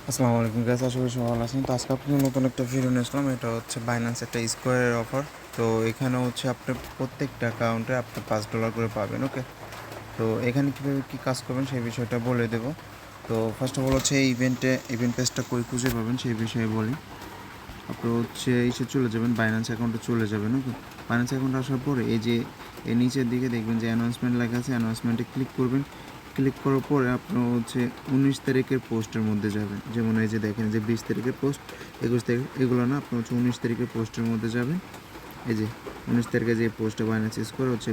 আসসালামু আলাইকুম গাইস, আশা করি সবাই ভালো আছেন। তো আজকে আপনার নতুন একটা ভিডিও নিয়ে আসলাম। এটা হচ্ছে বাইন্যান্স একটা স্কোয়ারের অফার। তো এখানে হচ্ছে আপনি প্রত্যেকটা অ্যাকাউন্টে আপনি $5 করে পাবেন। ওকে, তো এখানে কীভাবে কী কাজ করবেন সেই বিষয়টা বলে দেবো। তো ফার্স্ট অফ অল হচ্ছে এই ইভেন্ট পেজটা কই খুঁজে পাবেন সেই বিষয়ে বলি। আপনি হচ্ছে এসে চলে যাবেন, বাইন্যান্স অ্যাকাউন্টে চলে যাবেন। ওকে, বাইন্যান্স অ্যাকাউন্টে আসার পরে এই যে এর নিচের দিকে দেখবেন যে অ্যানাউন্সমেন্ট লেখা আছে, অ্যানাউন্সমেন্টে ক্লিক করবেন। ক্লিক করার পরে আপনার হচ্ছে 19 তারিখের পোস্টের মধ্যে যাবেন। যেমন এই যে দেখেন যে 20 তারিখের পোস্ট, 21 তারিখ, এগুলো না, আপনার হচ্ছে 19 তারিখের পোস্টের মধ্যে যাবেন। এই যে 19 তারিখে যে পোস্টটা বাইন্যান্স স্কোয়ার হচ্ছে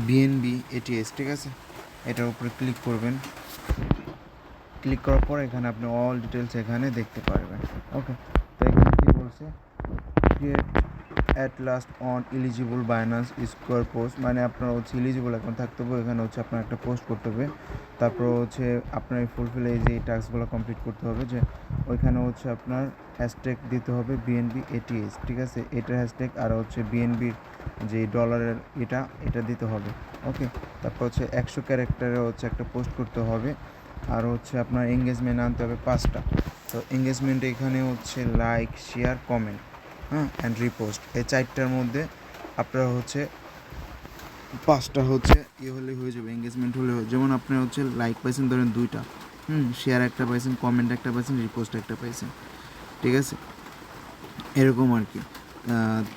বিএনবি এটিএস, ঠিক আছে, এটার উপরে ক্লিক করবেন। ক্লিক করার পর এখানে আপনি অল ডিটেলস এখানে দেখতে পারবেন। ওকে, তো এখানে কী বলছে, create at last on eligible Binance square post, মানে আপনার হচ্ছে এলিজিবল অ্যাকাউন্ট থাকতে হবে, এখানে হচ্ছে আপনার একটা পোস্ট করতে হবে। তারপর হচ্ছে আপনার ফুলফিল এই যে টাস্কগুলো কমপ্লিট করতে হবে, যে ওইখানে হচ্ছে আপনার হ্যাশট্যাগ দিতে হবে বিএনবি এটিএস, ঠিক আছে, এটার হ্যাশট্যাগ, আর হচ্ছে বিএনবির যে ডলারের এটা দিতে হবে। ওকে, তারপর হচ্ছে 100 ক্যারেক্টারে হচ্ছে একটা পোস্ট করতে হবে, আর হচ্ছে আপনার এঙ্গেজমেন্ট আনতে হবে 5টা। তো এঙ্গেজমেন্ট এখানে হচ্ছে like, share, comment, and repost, এই 4টার মধ্যে আপনার হচ্ছে 5টা হচ্ছে হলে হয়ে যাবে, এঙ্গেজমেন্ট হলে যেমন আপনি হচ্ছে লাইক পাইছেন ধরেন 2টা, শেয়ার একটা পাইছেন, কমেন্ট একটা পাইছেন, রিপোস্ট একটা পাইছেন, ঠিক আছে, এরকম আর কি।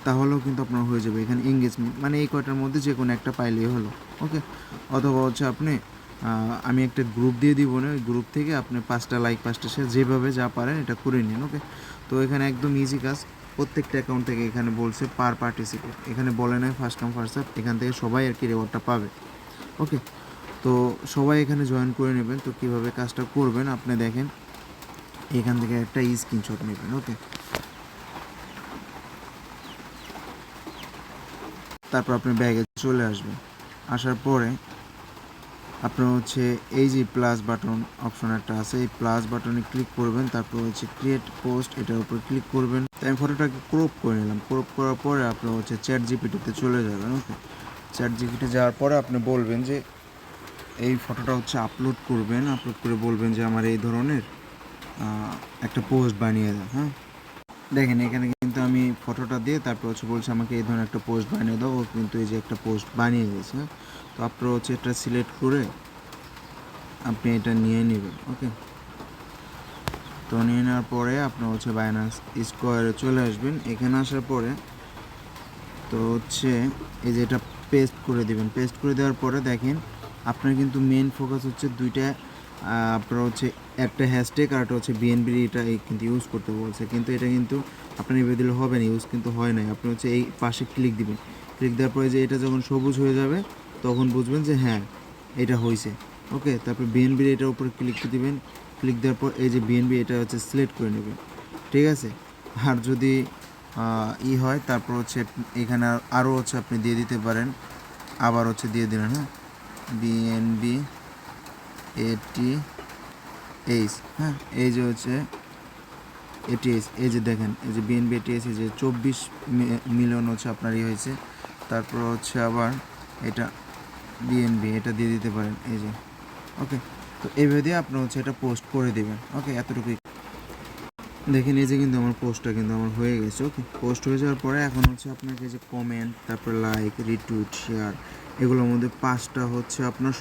তাহলেও কিন্তু আপনার হয়ে যাবে এখানে এঙ্গেজমেন্ট, মানে এই কয়টার মধ্যে যে কোনো একটা পাইলেই হলো। ওকে, অথবা হচ্ছে আপনি আমি একটা গ্রুপ দিয়ে দিব না, ওই গ্রুপ থেকে আপনি 5টা লাইক 5টা শেয়ার যেভাবে যা পারেন এটা করে নিন। ওকে, তো এখানে একদম ইজি কাজ। প্রত্যেকটা অ্যাকাউন্ট থেকে এখানে বলছে পার পার্টিসিপেট, এখানে বলে নেয় ফার্স্ট কাম ফার্স্ট সার্ভ, এখান থেকে সবাই আর কি রেওয়ার্ডটা পাবে। ওকে, তো সবাই এখানে জয়েন করে নেবেন। তো কীভাবে কাজটা করবেন আপনি দেখেন, এখান থেকে একটা স্ক্রিনশট নেবেন। ওকে, তারপর আপনি ব্যাগে চলে আসবেন। আসার পরে আপনার হচ্ছে এই যে প্লাস বাটন অপশন একটা আছে, এই প্লাস বাটনে ক্লিক করবেন। তারপর হচ্ছে ক্রিয়েট পোস্ট, এটার উপর ক্লিক করবেন। তাই আমি ফটোটাকে ক্রপ করে নিলাম। ক্রপ করার পরে আপনার হচ্ছে চ্যাট জিপিটিতে চলে যাবেন। ওকে, চ্যাট জিপিটি যাওয়ার পরে আপনি বলবেন যে এই ফটোটা হচ্ছে আপলোড করবেন। আপলোড করে বলবেন যে আমার এই ধরনের একটা পোস্ট বানিয়ে দেন। দেখেন এখানে কিন্তু আমি ফটোটা দিয়ে তারপর হচ্ছে বলছি আমাকে এই ধরনের একটা পোস্ট বানিয়ে দাও, ও কিন্তু এই যে একটা পোস্ট বানিয়ে দিয়েছে। তো আপনার হচ্ছে এটা সিলেক্ট করে আপনি এটা নিয়ে নেবেন। ওকে, তো নিয়ে নেওয়ার পরে আপনার হচ্ছে বাইন্যান্স স্কোয়ারে চলে আসবেন। এখানে আসার পরে তো হচ্ছে এই যে এটা পেস্ট করে দিবেন। পেস্ট করে দেওয়ার পরে দেখেন আপনার কিন্তু মেন ফোকাস হচ্ছে দুইটা, আপনার হচ্ছে একটা হ্যাশট্যাগ আর একটা হচ্ছে বিএনবির, এটা কিন্তু ইউজ করতে বলছে, কিন্তু এটা কিন্তু আপনার এভাবে দিলে হবে না, ইউজ কিন্তু হয় না। আপনি হচ্ছে এই পাশে ক্লিক দিবেন। ক্লিক দেওয়ার পরে যে এটা যখন সবুজ হয়ে যাবে তখন বুঝবেন যে হ্যাঁ এটা হয়েছে। ওকে, তারপর বিএনবির এটার উপরে ক্লিক দিবেন। ক্লিক দেওয়ার পর এই যে বিএনবি এটা হচ্ছে সিলেক্ট করে নেবেন, ঠিক আছে। আর যদি হয় তারপর হচ্ছে এখানে আরও হচ্ছে আপনি দিয়ে দিতে পারেন, আবার হচ্ছে দিয়ে দিলেন, বিএনবি এটি এইচ, এই যে হচ্ছে এটিএস, এই যে দেখেন এই যে বিএনবি এটিএস, এই যে 24 মিলিয়ন হচ্ছে আপনার হয়েছে। তারপর হচ্ছে আবার এটা বিএনবি এটা দিয়ে দিতে পারেন, এই যে। ওকে, তো এইভাবে দিয়ে আপনি হচ্ছে এটা পোস্ট করে দেবেন। ওকে, এতটুকুই। দেখেন এই যে কিন্তু আমার পোস্টটা কিন্তু আমার হয়ে গেছে। ওকে, পোস্ট হয়ে যাওয়ার পরে এখন হচ্ছে আপনাকে যে কমেন্ট, তারপর লাইক, রিটুইট, শেয়ার, এগুলোর মধ্যে 5টা হচ্ছে আপনার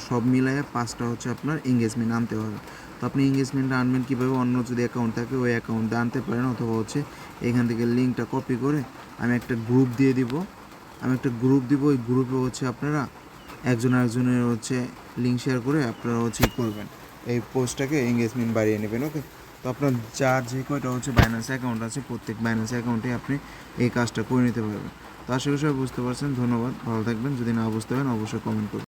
সব মিলাইয়ে 5টা হচ্ছে আপনার এঙ্গেজমেন্ট আনতে হবে। তো আপনি এঙ্গেজমেন্টটা আনবেন কীভাবে, অন্য যদি অ্যাকাউন্ট থাকে ওই অ্যাকাউন্টে আনতে পারেন, অথবা হচ্ছে এখান থেকে লিঙ্কটা কপি করে আমি একটা গ্রুপ দিয়ে দিব। ওই গ্রুপে হচ্ছে আপনারা একজন আরেকজনের হচ্ছে লিঙ্ক শেয়ার করে আপনারা হচ্ছে করবেন, এই পোস্টটাকে এঙ্গেজমেন্ট বাড়িয়ে নেবেন। ওকে, তো আপনার যার যে কয়টা হচ্ছে বাইন্যান্স অ্যাকাউন্ট আছে প্রত্যেক বাইন্যান্স অ্যাকাউন্টে আপনি এই কাজটা করে নিতে পারবেন। তো আশা করি সবাই বুঝতে পারছেন। ধন্যবাদ, ভালো থাকবেন। যদি না বুঝতে পারেন অবশ্যই কমেন্ট করবেন।